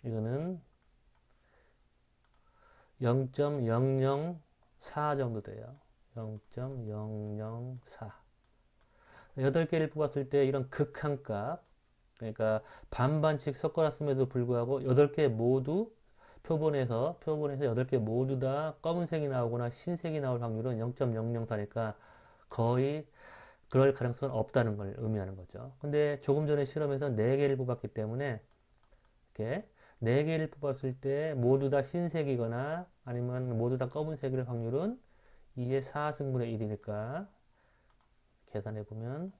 이거는 0.004 정도 돼요. 0.004. 8개를 뽑았을 때 이런 극한 값, 그러니까 반반씩 섞어놨음에도 불구하고 8개 모두 표본에서 8개 모두 다 검은색이 나오거나 흰색이 나올 확률은 0.004니까 거의 그럴 가능성은 없다는 걸 의미하는 거죠. 근데 조금 전에 실험에서 4개를 뽑았기 때문에 이렇게 4개를 뽑았을 때 모두 다 흰색이거나 아니면 모두 다 검은색일 확률은 2의 4승분의 1이니까 계산해 보면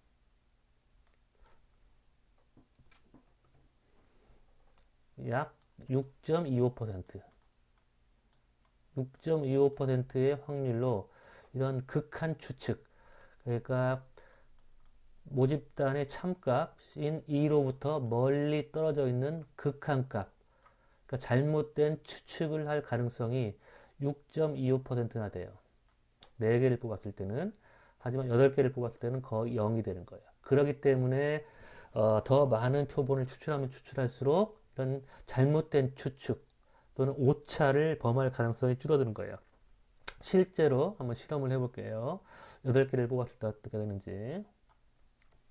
약 6.25%. 6.25%의 확률로 이런 극한 추측, 그러니까 모집단의 참값인 2로부터 멀리 떨어져 있는 극한값, 그러니까 잘못된 추측을 할 가능성이 6.25%나 돼요. 4개를 뽑았을 때는. 하지만 8개를 뽑았을 때는 거의 0이 되는 거예요. 그렇기 때문에 더 많은 표본을 추출하면 추출할수록 이런 잘못된 추측 또는 오차를 범할 가능성이 줄어드는 거예요. 실제로 한번 실험을 해볼게요. 8개를 뽑았을 때 어떻게 되는지.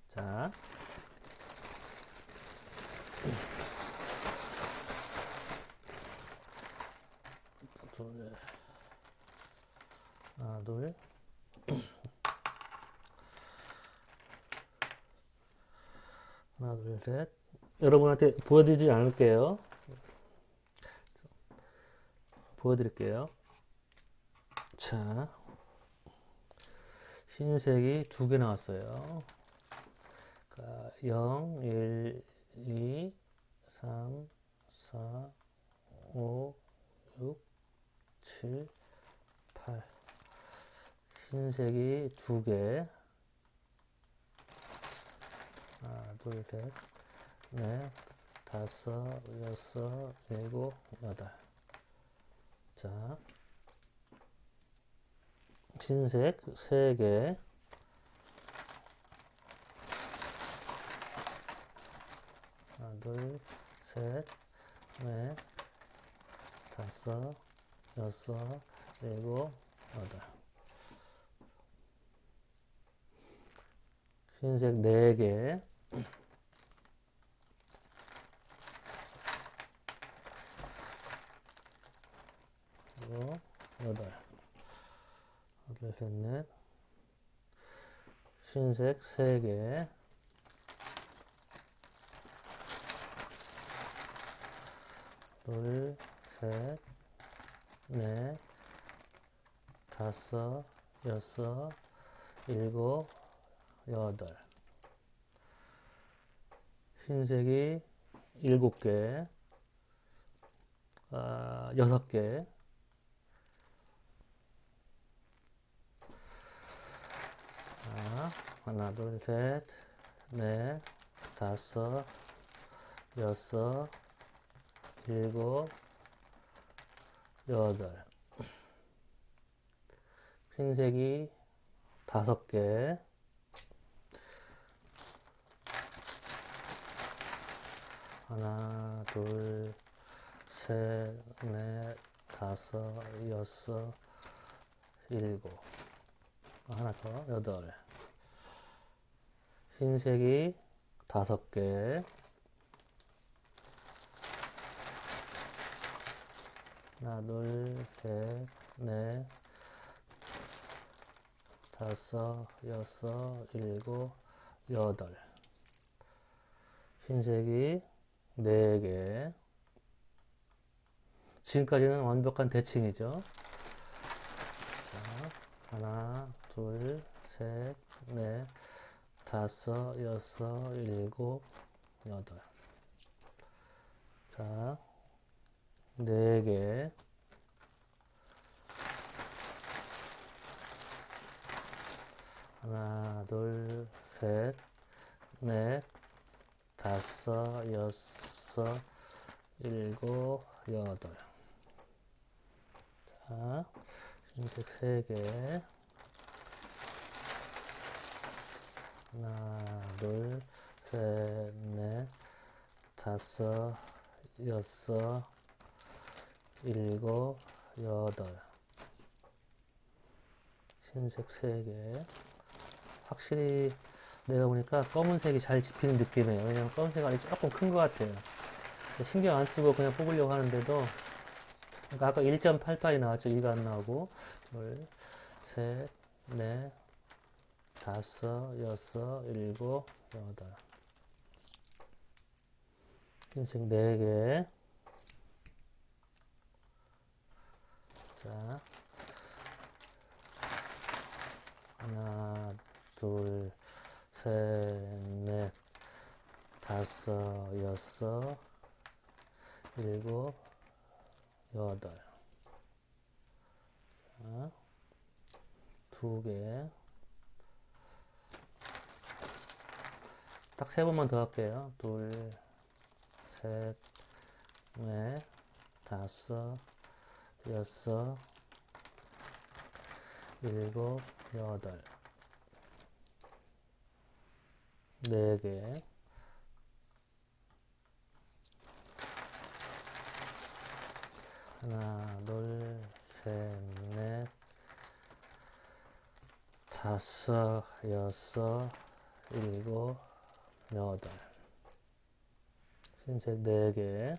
자, 하나, 둘, 하나, 둘, 셋. 여러분한테 보여드리지 않을게요. 보여드릴게요. 자, 흰색이 2개 나왔어요. 그러니까 0, 1, 2, 3, 4, 5, 6, 7, 8. 흰색이 2개. 하나, 둘, 셋, 넷, 다섯, 여섯, 일곱, 여덟. 자, 흰색 3개. 하나, 둘, 셋, 넷, 다섯, 여섯, 일곱, 여덟. 흰색 4개. 그리고 8. 8, 셋, 넷. 흰색 3개. 둘, 셋, 넷, 다섯, 여섯, 일곱, 여덟. 흰색이 7개, 6개. 자, 하나, 둘, 셋, 넷, 다섯, 여섯, 일곱, 여덟. 흰색이 5개. 하나, 둘, 셋, 넷, 다섯, 여섯, 일곱. 하나 더, 8. 흰색이 5개. 하나, 둘, 셋, 넷, 다섯, 여섯, 일곱, 여덟. 흰색이 4개. 지금까지는 완벽한 대칭이죠. 자, 하나, 둘, 셋, 넷, 다섯, 여섯, 일곱, 여덟. 자, 4개. 하나, 둘, 셋, 넷, 다섯, 여섯, 일곱, 여덟. 자, 흰색 3개. 하나, 둘, 셋, 넷, 다섯, 여섯, 일곱, 여덟. 흰색 3개. 확실히 내가 보니까 검은색이 잘 집히는 느낌이에요. 왜냐면 검은색 알이 조금 큰 것 같아요. 신경 안 쓰고 그냥 뽑으려고 하는데도, 그러니까 아까 1.88이 나왔죠. 2가 안 나오고. 둘, 셋, 넷, 다섯, 여섯, 일곱, 여덟. 흰색 4개. 자, 하나, 둘, 셋, 넷, 다섯, 여섯, 일곱, 여덟. 자, 두 개. 딱 세 번만 더 할게요. 둘, 셋, 넷, 다섯, 여섯, 일곱, 여덟. 네 개. 하나, 둘, 셋, 넷, 다섯, 여섯, 일곱, 여덟. 흰색 네 개.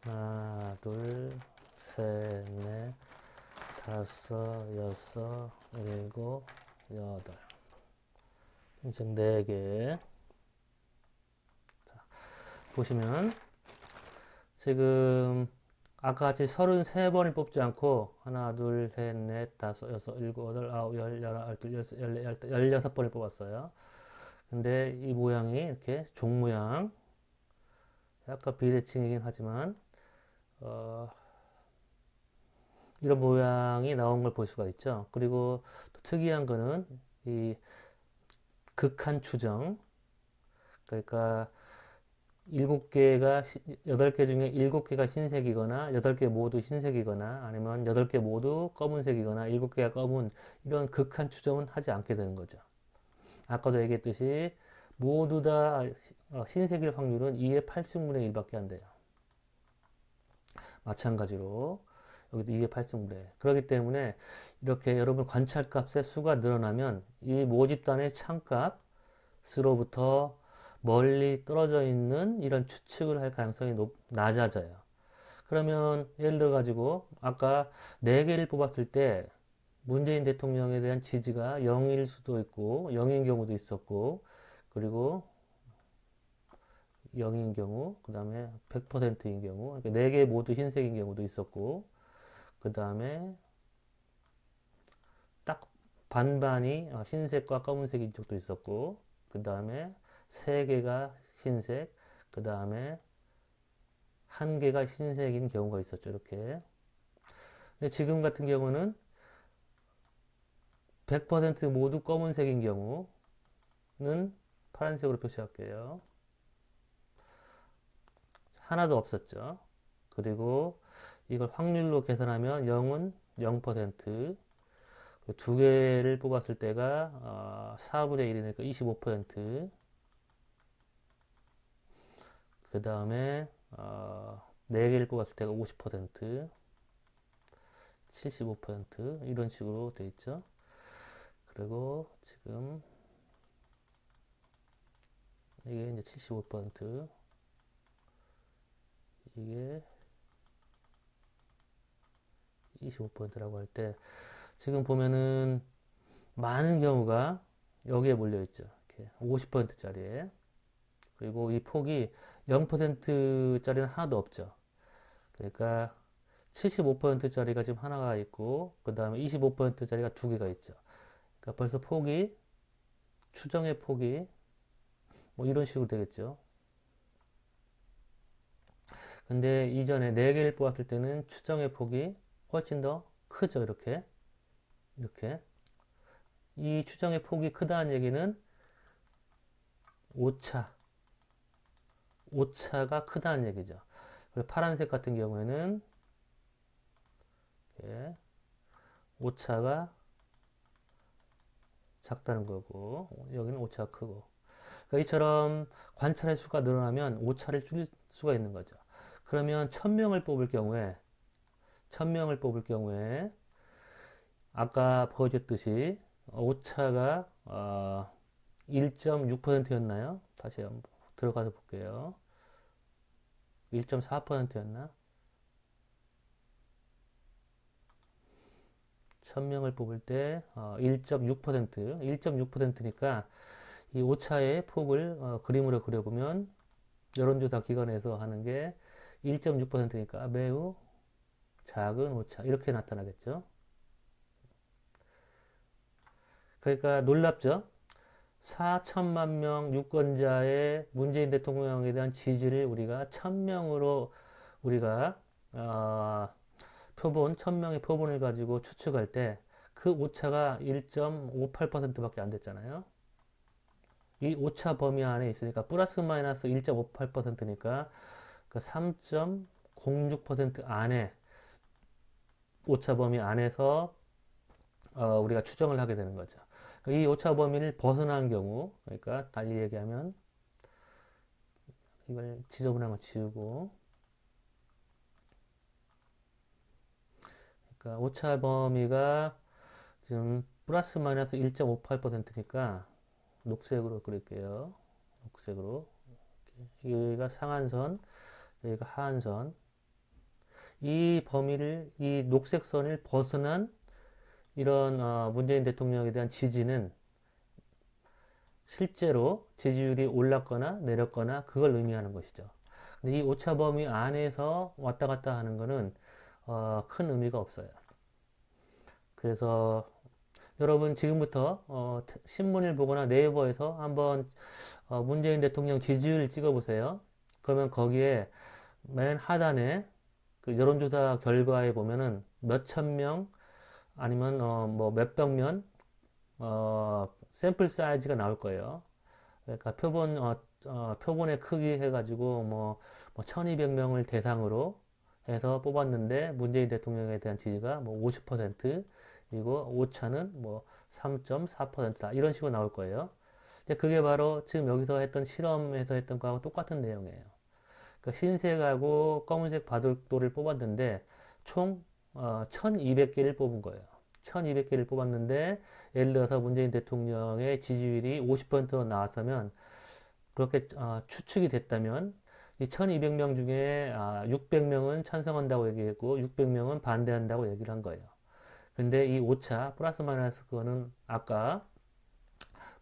하나, 둘, 셋, 넷, 다섯, 여섯, 일곱, 여덟. 흰색 네 개. 보시면 지금 아까 같이 33번을 뽑지 않고 하나, 둘, 셋, 넷, 다섯, 여섯, 일곱, 여덟, 아홉, 열, 열하나, 열둘, 열셋, 열넷, 열여섯 번을 뽑았어요. 근데 이 모양이 이렇게 종 모양, 약간 비대칭이긴 하지만 이런 모양이 나온 걸 볼 수가 있죠. 그리고 또 특이한 거는 이 극한 추정, 그러니까 7개가, 8개 중에 7개가 흰색이거나, 8개 모두 흰색이거나, 아니면 8개 모두 검은색이거나, 7개가 검은, 이런 극한 추정은 하지 않게 되는 거죠. 아까도 얘기했듯이, 모두 다 흰색일 확률은 2의 8승분의 1밖에 안 돼요. 마찬가지로, 여기도 2의 8승분의 1. 그렇기 때문에, 이렇게 여러분 관찰값의 수가 늘어나면, 이 모집단의 참값으로부터 멀리 떨어져 있는 이런 추측을 할 가능성이 낮아져요. 그러면 예를 들어 가지고 아까 4개를 뽑았을 때 문재인 대통령에 대한 지지가 0일 수도 있고 0인 경우도 있었고, 그리고 0인 경우, 그 다음에 100%인 경우, 그러니까 4개 모두 흰색인 경우도 있었고, 그 다음에 딱 반반이 흰색과 검은색인 적도 있었고, 그 다음에 3개가 흰색, 그 다음에 1개가 흰색인 경우가 있었죠. 이렇게. 근데 지금 같은 경우는 100% 모두 검은색인 경우는 파란색으로 표시할게요. 하나도 없었죠. 그리고 이걸 확률로 계산하면 0은 0%, 두 개를 뽑았을 때가 4분의 1이니까 25%, 그 다음에 4개를 뽑았을 때가 50%, 75% 이런 식으로 돼 있죠. 그리고 지금 이게 이제 75%, 이게 25%라고 할 때 지금 보면은 많은 경우가 여기에 몰려 있죠. 이렇게 50%짜리에. 그리고 이 폭이 0%짜리는 하나도 없죠. 그러니까 75%짜리가 지금 하나가 있고, 그 다음에 25%짜리가 두 개가 있죠. 그러니까 벌써 폭이, 추정의 폭이 뭐 이런 식으로 되겠죠. 근데 이전에 4개를 뽑았을 때는 추정의 폭이 훨씬 더 크죠. 이렇게. 이렇게. 이 추정의 폭이 크다는 얘기는 오차가 크다는 얘기죠. 그리고 파란색 같은 경우에는 이렇게 오차가 작다는 거고, 여기는 오차가 크고. 그러니까 이처럼 관찰의 수가 늘어나면 오차를 줄일 수가 있는 거죠. 그러면 1000명을 뽑을 경우에, 1000명을 뽑을 경우에, 아까 보여줬듯이 오차가 1.6%였나요? 다시 한번 들어가서 볼게요. 1.4%였나? 1000명을 뽑을 때 1.6%, 1.6%니까 이 오차의 폭을 그림으로 그려보면 여론조사 기관에서 하는 게 1.6%니까 매우 작은 오차 이렇게 나타나겠죠. 그러니까 놀랍죠. 4천만 명 유권자의 문재인 대통령에 대한 지지를 우리가 1000명으로 우리가 표본 1000명의 표본을 가지고 추측할 때 그 오차가 1.58%밖에 안 됐잖아요. 이 오차 범위 안에 있으니까 플러스 마이너스 1.58%니까 그 3.06% 안에 오차 범위 안에서 우리가 추정을 하게 되는 거죠. 이 오차 범위를 벗어난 경우, 그러니까 달리 얘기하면 이걸 지저분한 거 지우고, 그러니까 오차 범위가 지금 플러스 마이너스 1.58%니까 녹색으로 그릴게요. 녹색으로. 여기가 상한선, 여기가 하한선. 이 범위를, 이 녹색 선을 벗어난 이런 문재인 대통령에 대한 지지는 실제로 지지율이 올랐거나 내렸거나 그걸 의미하는 것이죠. 근데 이 오차 범위 안에서 왔다 갔다 하는 거는 큰 의미가 없어요. 그래서 여러분 지금부터 신문을 보거나 네이버에서 한번 문재인 대통령 지지율 찍어보세요. 그러면 거기에 맨 하단에 그 여론조사 결과에 보면은 몇천 명 아니면 뭐 몇백 명 샘플 사이즈가 나올 거예요. 그러니까 표본의 크기 해가지고 뭐 1200명을 대상으로 해서 뽑았는데 문재인 대통령에 대한 지지가 뭐 50%이고 오차는 뭐 3.4%다 이런 식으로 나올 거예요. 근데 그게 바로 지금 여기서 했던 실험에서 했던 거하고 똑같은 내용이에요. 그러니까 흰색하고 검은색 바둑돌을 뽑았는데 총 1200개를 뽑은 거예요. 1200개를 뽑았는데 예를 들어서 문재인 대통령의 지지율이 50%로 나왔으면 그렇게 추측이 됐다면 이 1200명 중에 600명은 찬성한다고 얘기했고 600명은 반대한다고 얘기를 한 거예요. 근데 이 오차 플러스 마이너스 그거는 아까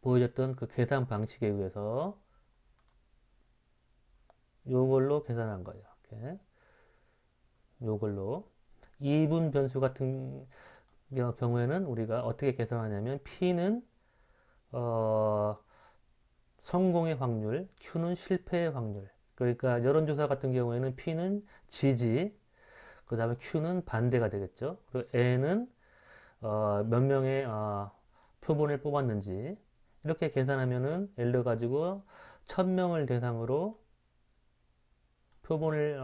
보여줬던 그 계산 방식에 의해서 요걸로 계산한 거예요. 이렇게. 요걸로 2분 변수 같은 경우에는 우리가 어떻게 계산하냐면 P는 성공의 확률, Q는 실패의 확률. 그러니까 여론조사 같은 경우에는 P는 지지, 그 다음에 Q는 반대가 되겠죠. 그리고 N은 몇 명의 표본을 뽑았는지 이렇게 계산하면은 예를 들어 가지고 1000명을 대상으로 표본을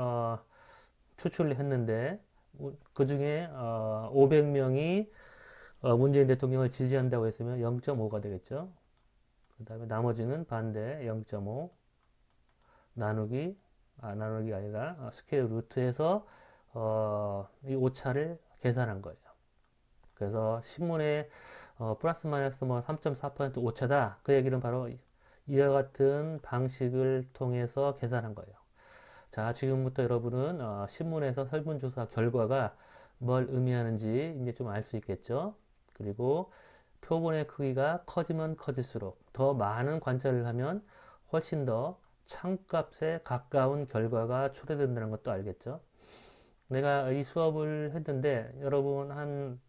추출을 했는데 그 중에 500명이 문재인 대통령을 지지한다고 했으면 0.5가 되겠죠. 그 다음에 나머지는 반대 0.5 나누기가 아니라 스퀘어 루트해서 이 오차를 계산한 거예요. 그래서 신문에 플러스 마이너스 뭐 3.4% 오차다 그 얘기는 바로 이와 같은 방식을 통해서 계산한 거예요. 자, 지금부터 여러분은 신문에서 설문조사 결과가 뭘 의미하는지 이제 좀 알 수 있겠죠. 그리고 표본의 크기가 커지면 커질수록 더 많은 관찰을 하면 훨씬 더 참값에 가까운 결과가 초래된다는 것도 알겠죠. 내가 이 수업을 했는데 여러분 한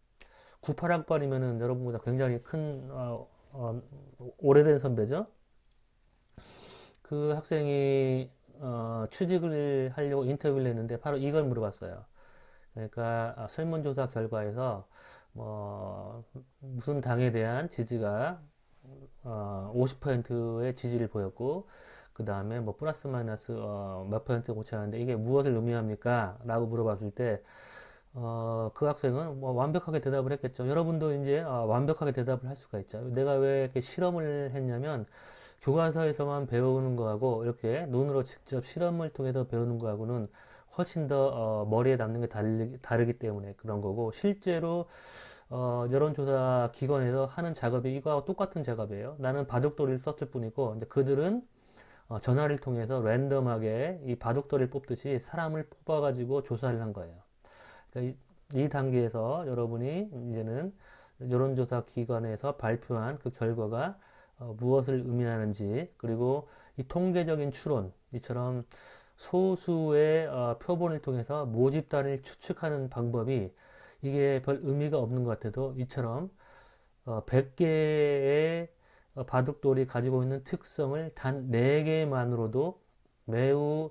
98학번이면은 여러분보다 굉장히 큰 오래된 선배죠. 그 학생이 취직을 하려고 인터뷰를 했는데 바로 이걸 물어봤어요. 그러니까 설문조사 결과에서 뭐 무슨 당에 대한 지지가 50%의 지지를 보였고 그 다음에 뭐 플러스 마이너스 몇 퍼센트 오차하는데 이게 무엇을 의미합니까? 라고 물어봤을 때 그 학생은 뭐 완벽하게 대답을 했겠죠. 여러분도 이제 완벽하게 대답을 할 수가 있죠. 내가 왜 이렇게 실험을 했냐면 교과서에서만 배우는 거하고 이렇게 눈으로 직접 실험을 통해서 배우는 거하고는 훨씬 더 머리에 남는 게 다르기 때문에 그런 거고 실제로 여론조사 기관에서 하는 작업이 이거하고 똑같은 작업이에요. 나는 바둑돌이를 썼을 뿐이고 이제 그들은 전화를 통해서 랜덤하게 이 바둑돌이를 뽑듯이 사람을 뽑아가지고 조사를 한 거예요. 그러니까 이 단계에서 여러분이 이제는 여론조사 기관에서 발표한 그 결과가 무엇을 의미하는지 그리고 이 통계적인 추론 이처럼 소수의 표본을 통해서 모집단을 추측하는 방법이 이게 별 의미가 없는 것 같아도 이처럼 100개의 바둑돌이 가지고 있는 특성을 단 4개만으로도 매우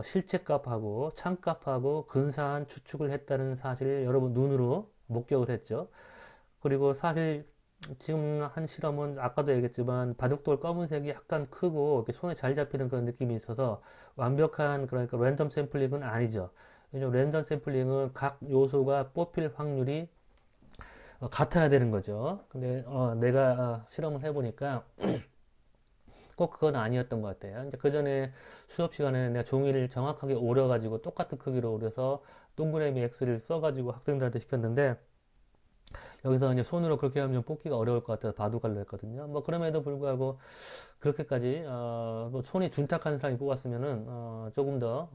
실제값하고 참값하고 근사한 추측을 했다는 사실을 여러분 눈으로 목격을 했죠. 그리고 사실 지금 한 실험은 아까도 얘기했지만 바둑돌 검은색이 약간 크고 이렇게 손에 잘 잡히는 그런 느낌이 있어서 완벽한 그러니까 랜덤 샘플링은 아니죠. 왜냐면 랜덤 샘플링은 각 요소가 뽑힐 확률이 같아야 되는 거죠. 근데 내가 실험을 해보니까 꼭 그건 아니었던 것 같아요. 이제 그 전에 수업 시간에 내가 종이를 정확하게 오려가지고 똑같은 크기로 오려서 동그라미 X를 써가지고 학생들한테 시켰는데 여기서 이제 손으로 그렇게 하면 좀 뽑기가 어려울 것 같아서 바둑알로 했거든요. 뭐 그럼에도 불구하고 그렇게까지 뭐 손이 준탁한 사람이 뽑았으면은 조금 더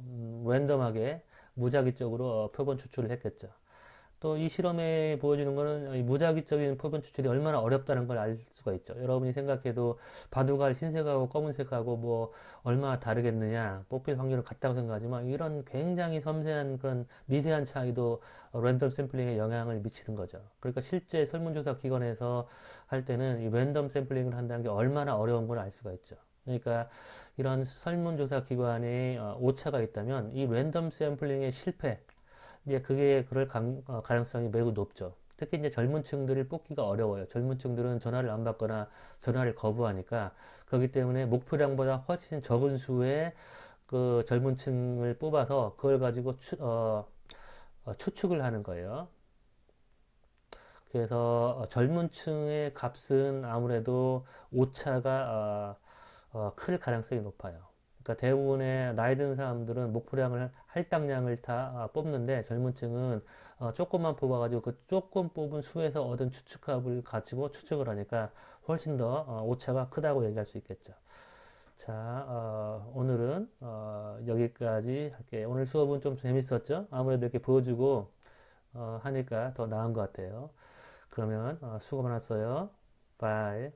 랜덤하게 무작위적으로 표본 추출을 했겠죠. 또 이 실험에 보여주는 거는 이 무작위적인 표본 추출이 얼마나 어렵다는 걸 알 수가 있죠. 여러분이 생각해도 바둑알 흰색하고 검은색하고 뭐 얼마나 다르겠느냐, 뽑힐 확률은 같다고 생각하지만 이런 굉장히 섬세한 그런 미세한 차이도 랜덤 샘플링에 영향을 미치는 거죠. 그러니까 실제 설문조사 기관에서 할 때는 이 랜덤 샘플링을 한다는 게 얼마나 어려운 걸 알 수가 있죠. 그러니까 이런 설문조사 기관에 오차가 있다면 이 랜덤 샘플링의 실패, 이제 그게 그럴 가능성이 매우 높죠. 특히 이제 젊은 층들을 뽑기가 어려워요. 젊은 층들은 전화를 안 받거나 전화를 거부하니까 그렇기 때문에 목표량보다 훨씬 적은 수의 그 젊은 층을 뽑아서 그걸 가지고 추측을 하는 거예요. 그래서 젊은 층의 값은 아무래도 오차가 클 가능성이 높아요. 그러니까 대부분의 나이 든 사람들은 목표량을 할당량을 다 뽑는데 젊은 층은 조금만 뽑아가지고 그 조금 뽑은 수에서 얻은 추측값을 가지고 추측을 하니까 훨씬 더 오차가 크다고 얘기할 수 있겠죠. 자, 오늘은 여기까지 할게요. 오늘 수업은 좀 재밌었죠? 아무래도 이렇게 보여주고 하니까 더 나은 것 같아요. 그러면 수고 많았어요. 바이.